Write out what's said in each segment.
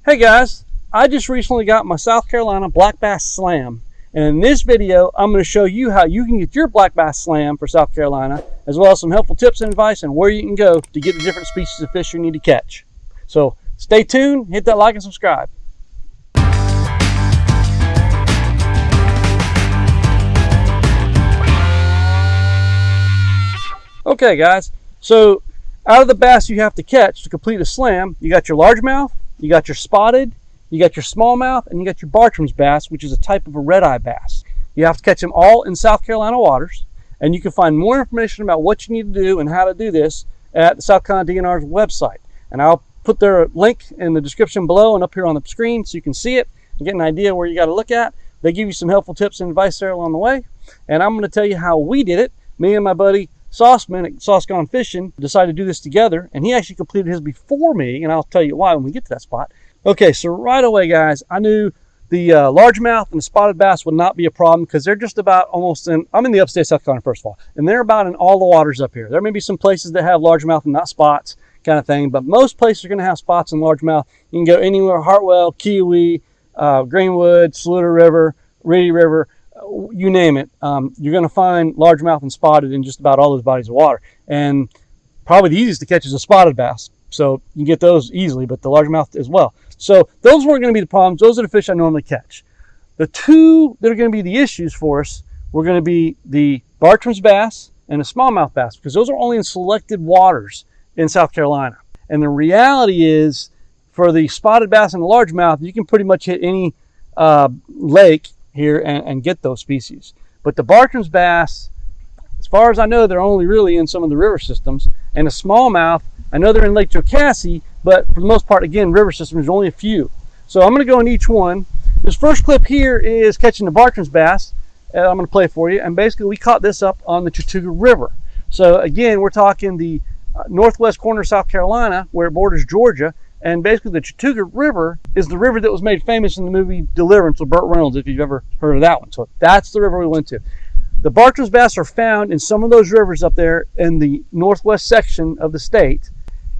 Hey guys, I just recently got my South Carolina black bass slam, and in this video I'm going to show you how you can get your black bass slam for South Carolina, as well as some helpful tips and advice and where you can go to get the different species of fish you need to catch. So stay tuned, hit that like and subscribe. Okay guys, so out of the bass you have to catch to complete a slam, you got your largemouth, you got your spotted, you got your smallmouth, and you got your Bartram's bass, which is a type of a red-eye bass. You have to catch them all in South Carolina waters, and you can find more information about what you need to do and how to do this at the South Carolina DNR's website. And I'll put their link in the description below and up here on the screen so you can see it and get an idea where you got to look at. They give you some helpful tips and advice there along the way. And I'm going to tell you how we did it. Me and my buddy Sauceman at Sauce Gone Fishing decided to do this together, and he actually completed his before me, and I'll tell you why when we get to that spot. Okay, so right away guys, I knew the largemouth and the spotted bass would not be a problem because they're just about almost in, I'm in the upstate South Carolina first of all, and they're about in all the waters up here. There may be some places that have largemouth and not spots kind of thing, but most places are going to have spots in largemouth. You can go anywhere, Hartwell, Kiwi, Greenwood, Saluda River, Reedy River, you name it. You're going to find largemouth and spotted in just about all those bodies of water. And probably the easiest to catch is a spotted bass. So you can get those easily, but the largemouth as well. So those weren't going to be the problems. Those are the fish I normally catch. The two that are going to be the issues for us were going to be the Bartram's bass and the smallmouth bass, because those are only in selected waters in South Carolina. And the reality is, for the spotted bass and the largemouth, you can pretty much hit any lake here and get those species. But the Bartram's bass, as far as I know, they're only really in some of the river systems. And the smallmouth, I know they're in Lake Jocassee, but for the most part, again, river systems, there's only a few. So I'm going to go in each one. This first clip here is catching the Bartram's bass. I'm going to play for you. And basically, we caught this up on the Chattooga River. So again, we're talking the northwest corner of South Carolina, where it borders Georgia. And basically, the Chattooga River is the river that was made famous in the movie Deliverance with Burt Reynolds, if you've ever heard of that one. So that's the river we went to. The Bartram's bass are found in some of those rivers up there in the northwest section of the state.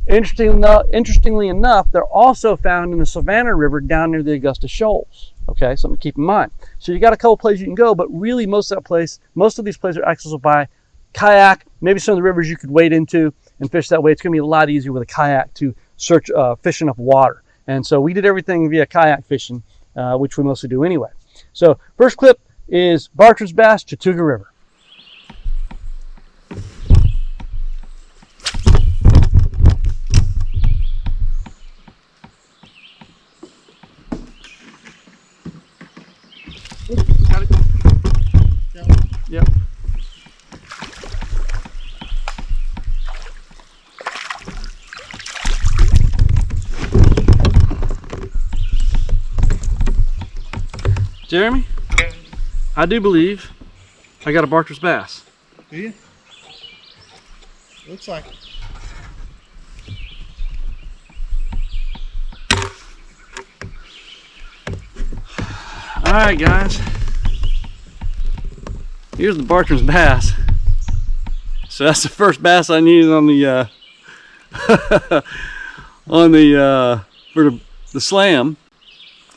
Interestingly enough, they're also found in the Savannah River down near the Augusta Shoals. Okay, something to keep in mind. So you got a couple places you can go, but really most of these places are accessible by kayak. Maybe some of the rivers you could wade into and fish that way. It's going to be a lot easier with a kayak to search fish enough water. And so we did everything via kayak fishing, which we mostly do anyway. So first clip is Bartram's bass, Chattooga River. Got it? Yep. Jeremy, I do believe I got a Bartram's bass. Do you? Looks like it. All right, guys. Here's the Bartram's bass. So that's the first bass I needed on the for the slam.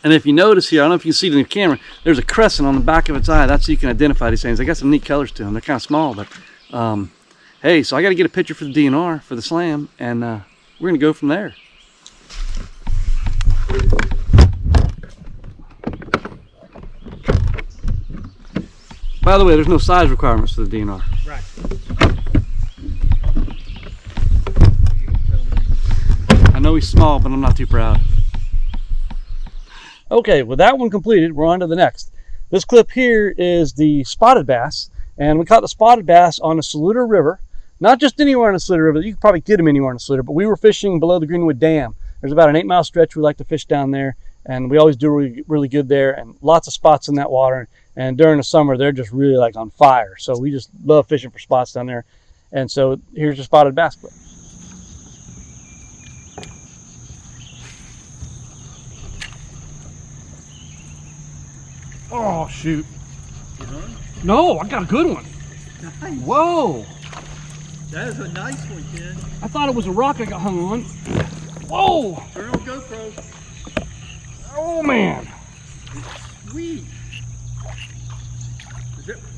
And if you notice here, I don't know if you can see it in the camera, there's a crescent on the back of its eye. That's so you can identify these things. They got some neat colors to them. They're kind of small, but hey, so I got to get a picture for the DNR for the slam, and we're going to go from there. By the way, there's no size requirements for the DNR. Right. I know he's small, but I'm not too proud. Okay, with that one completed, we're on to the next. This clip here is the spotted bass, and we caught the spotted bass on the Saluda River. Not just anywhere on the Saluda River, you can probably get them anywhere on the Saluda, but we were fishing below the Greenwood Dam. There's about an 8-mile stretch we like to fish down there, and we always do really good there, and lots of spots in that water. And during the summer, they're just really like on fire. So we just love fishing for spots down there. And so here's your spotted bass clip. Oh, shoot. No, I got a good one. Nice. Whoa. That is a nice one, Ken. I thought it was a rock I got hung on. Whoa. Turn on GoPro. Oh man. Sweet.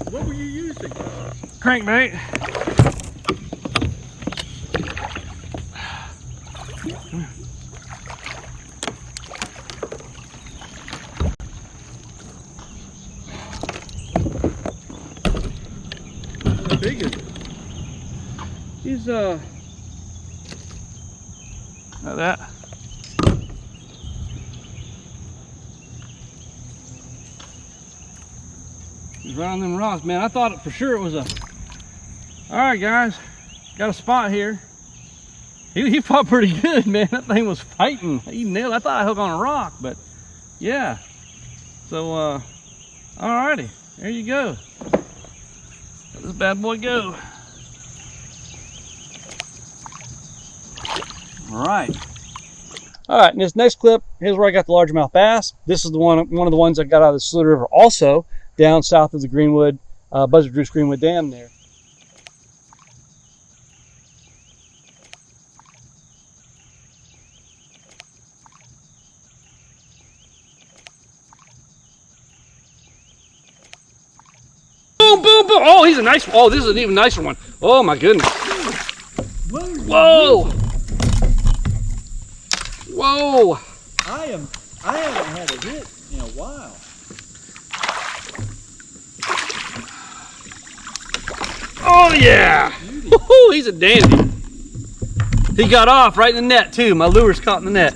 What were you using? Crankbait. How big is it? He's like that. He's right on them rocks, man. I thought for sure it was a. All right, guys, got a spot here. He fought pretty good, man. That thing was fighting. He nailed. I thought I hooked on a rock, but yeah. So, alrighty, there you go. Let this bad boy go. All right. All right, in this next clip, here's where I got the largemouth bass. This is the one of the ones I got out of the Slid River, also down south of the Greenwood, Buzzard Roost Greenwood Dam there. Boom, boom, boom. Oh, he's a nice one. Oh, this is an even nicer one. Oh, my goodness. Whoa. Whoa. I haven't had a hit in a while. Oh, yeah. Woo-hoo, he's a dandy. He got off right in the net, too. My lure's caught in the net.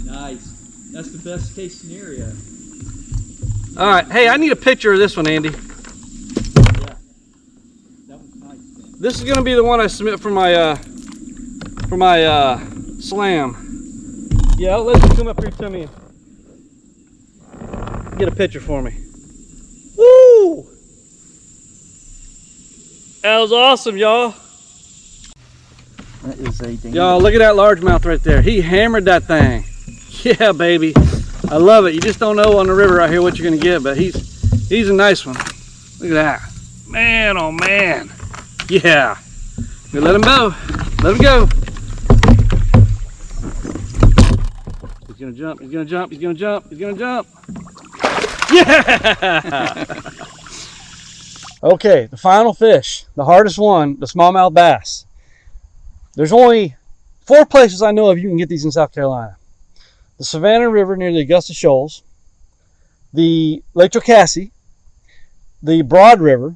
Nice. That's the best case scenario. All right. Hey, I need a picture of this one, Andy. Yeah. That was nice, man. This is going to be the one I submit for my slam. Yeah, I'll let you come up here to me and get a picture for me. Woo! That was awesome, y'all. That is a dangerous. Y'all, look at that largemouth right there. He hammered that thing. Yeah, baby. I love it. You just don't know on the river out here what you're going to get, but he's a nice one. Look at that. Man, oh man. Yeah. We let him go. Let him go. He's going to jump. He's going to jump. He's going to jump. He's going to jump. Yeah! Okay, the final fish, the hardest one, the smallmouth bass. There's only 4 places I know of you can get these in South Carolina. The Savannah River near the Augusta Shoals, the Lake Jocassee, the Broad River,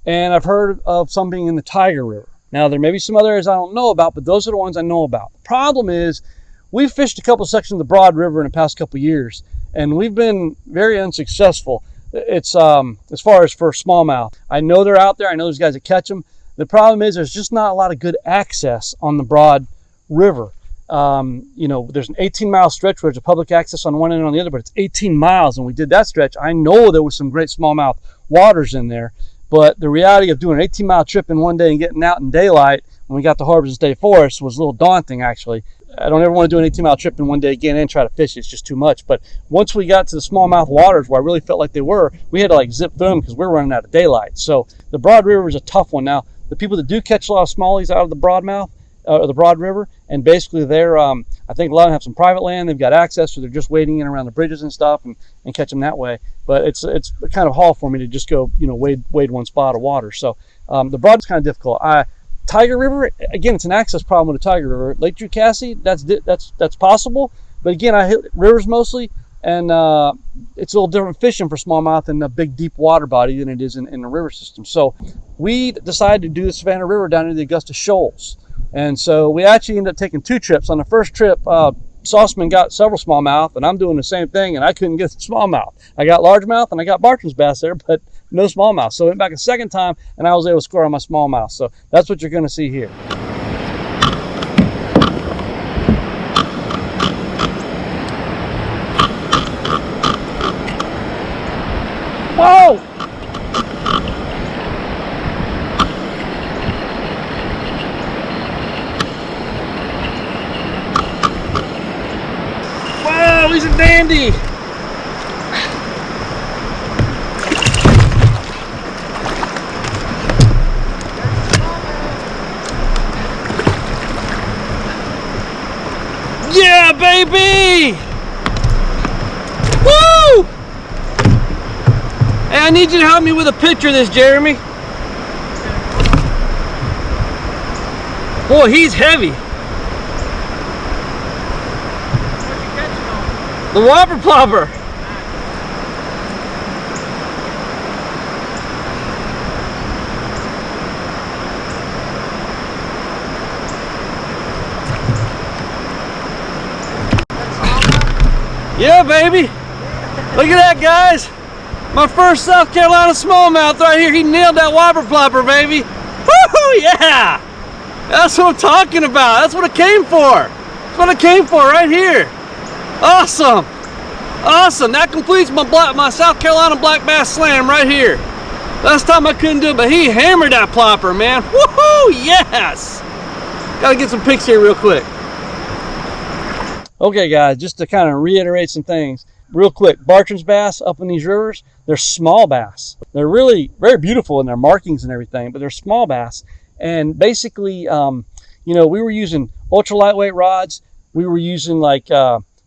and I've heard of some being in the Tiger River. Now, there may be some other areas I don't know about, but those are the ones I know about. The problem is, we've fished a couple sections of the Broad River in the past couple years, and we've been very unsuccessful. It's as far as for smallmouth. I know they're out there. I know there's guys that catch them. The problem is there's just not a lot of good access on the Broad River. You know, there's an 18-mile stretch where there's a public access on one end and on the other, but it's 18 miles, and we did that stretch. I know there was some great smallmouth waters in there, but the reality of doing an 18-mile trip in one day and getting out in daylight when we got to Harbors and State Forest was a little daunting, actually. I don't ever want to do an 18-mile trip in one day again and try to fish. It's just too much. But once we got to the smallmouth waters where I really felt like they were, we had to like zip through them because we're running out of daylight. So the Broad River is a tough one. Now, the people that do catch a lot of smallies out of the the Broad River, and basically they're, I think a lot of them have some private land. They've got access, so they're just wading in around the bridges and stuff and catch them that way. But it's kind of haul for me to just go, you know, wade one spot of water. So the Broad's kind of difficult. Tiger River, again, it's an access problem with the Tiger River. Lake Jocassee, that's possible, but again, I hit rivers mostly, and it's a little different fishing for smallmouth in a big deep water body than it is in the river system. So we decided to do the Savannah River down into the Augusta Shoals, and so we actually ended up taking 2 trips. On the first trip, Sauceman got several smallmouth, and I'm doing the same thing, and I couldn't get smallmouth. I got largemouth and I got Bartram's bass there, but no smallmouth. So I went back a second time, and I was able to score on my smallmouth. So that's what you're going to see here. Whoa! Whoa, he's a dandy! Yeah, baby! Hey, I need you to help me with a picture of this, Jeremy. Boy, he's heavy. The whopper plopper. Yeah, baby. Look at that, guys. My first South Carolina smallmouth right here. He nailed that whopper plopper, baby. Woohoo, yeah. That's what I'm talking about. That's what it came for. That's what it came for right here. Awesome. Awesome. That completes my South Carolina black bass slam right here. Last time I couldn't do it, but he hammered that plopper, man. Woohoo, yes. Gotta get some pics here real quick. Okay, guys, just to kind of reiterate some things real quick. Bartram's bass up in these rivers, they're small bass. They're really very beautiful in their markings and everything, but they're small bass. And basically, you know, we were using ultra lightweight rods. We were using like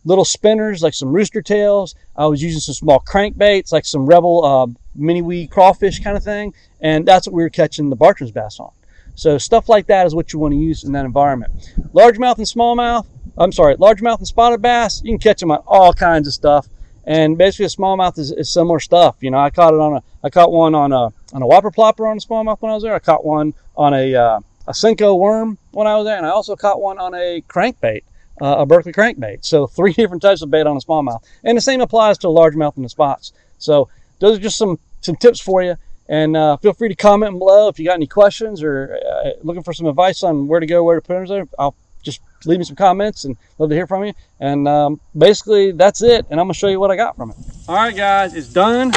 little spinners, like some rooster tails. I was using some small crankbaits, like some Rebel mini wee crawfish kind of thing. And that's what we were catching the Bartram's bass on. So stuff like that is what you want to use in that environment. Largemouth and smallmouth, largemouth and spotted bass, you can catch them on all kinds of stuff. And basically a smallmouth is similar stuff. You know, I caught one on a whopper plopper on a smallmouth when I was there. I caught one on a Senko worm when I was there, and I also caught one on a crankbait, a Berkeley crankbait. So 3 different types of bait on a smallmouth. And the same applies to a largemouth and the spots. So those are just some tips for you. And feel free to comment below if you got any questions or looking for some advice on where to go, where to put them. I'll just leave me some comments and love to hear from you. And basically that's it. And I'm gonna show you what I got from it. All right, guys, it's done.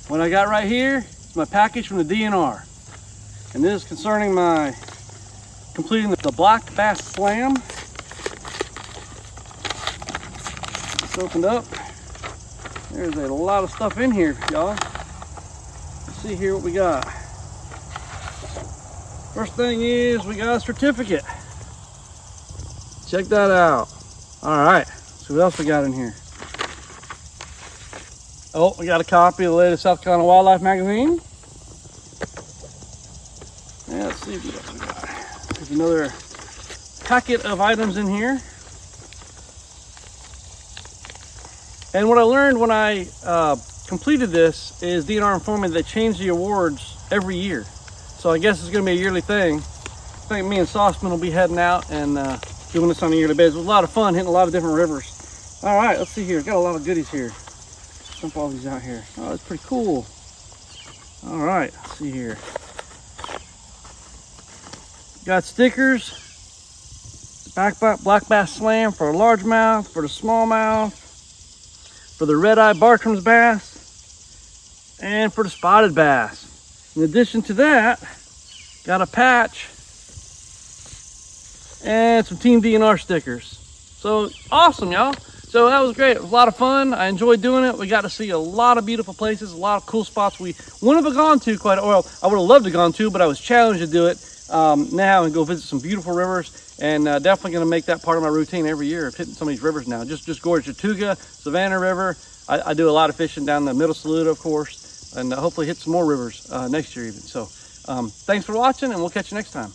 What I got right here is my package from the DNR. And this is concerning my completing the black bass slam. It's opened up. There's a lot of stuff in here, y'all. Let's see here what we got. First thing is we got a certificate. Check that out. All right, so what else we got in here? Oh, we got a copy of the latest South Carolina Wildlife magazine. Yeah, let's see what else we got. There's another packet of items in here. And what I learned when I completed this is DNR informed me they change the awards every year. So I guess it's gonna be a yearly thing. I think me and Sauceman will be heading out and doing this on a yearly basis. It was a lot of fun hitting a lot of different rivers. All right, let's see here. Got a lot of goodies here. Dump all these out here. Oh, that's pretty cool. All right, let's see here. Got stickers. Black bass slam for a largemouth, for the smallmouth, for the red-eye Bartram's bass, and for the spotted bass. In addition to that, got a patch and some Team DNR stickers. So awesome, y'all. So that was great. It was a lot of fun. I enjoyed doing it. We got to see a lot of beautiful places, a lot of cool spots we wouldn't have gone to quite well. I would have loved to gone to, but I was challenged to do it now and go visit some beautiful rivers. And definitely going to make that part of my routine every year of hitting some of these rivers now. Just gorgeous. Chattooga, Savannah River. I do a lot of fishing down the Middle Saluda, of course, and hopefully hit some more rivers next year even. So thanks for watching, and we'll catch you next time.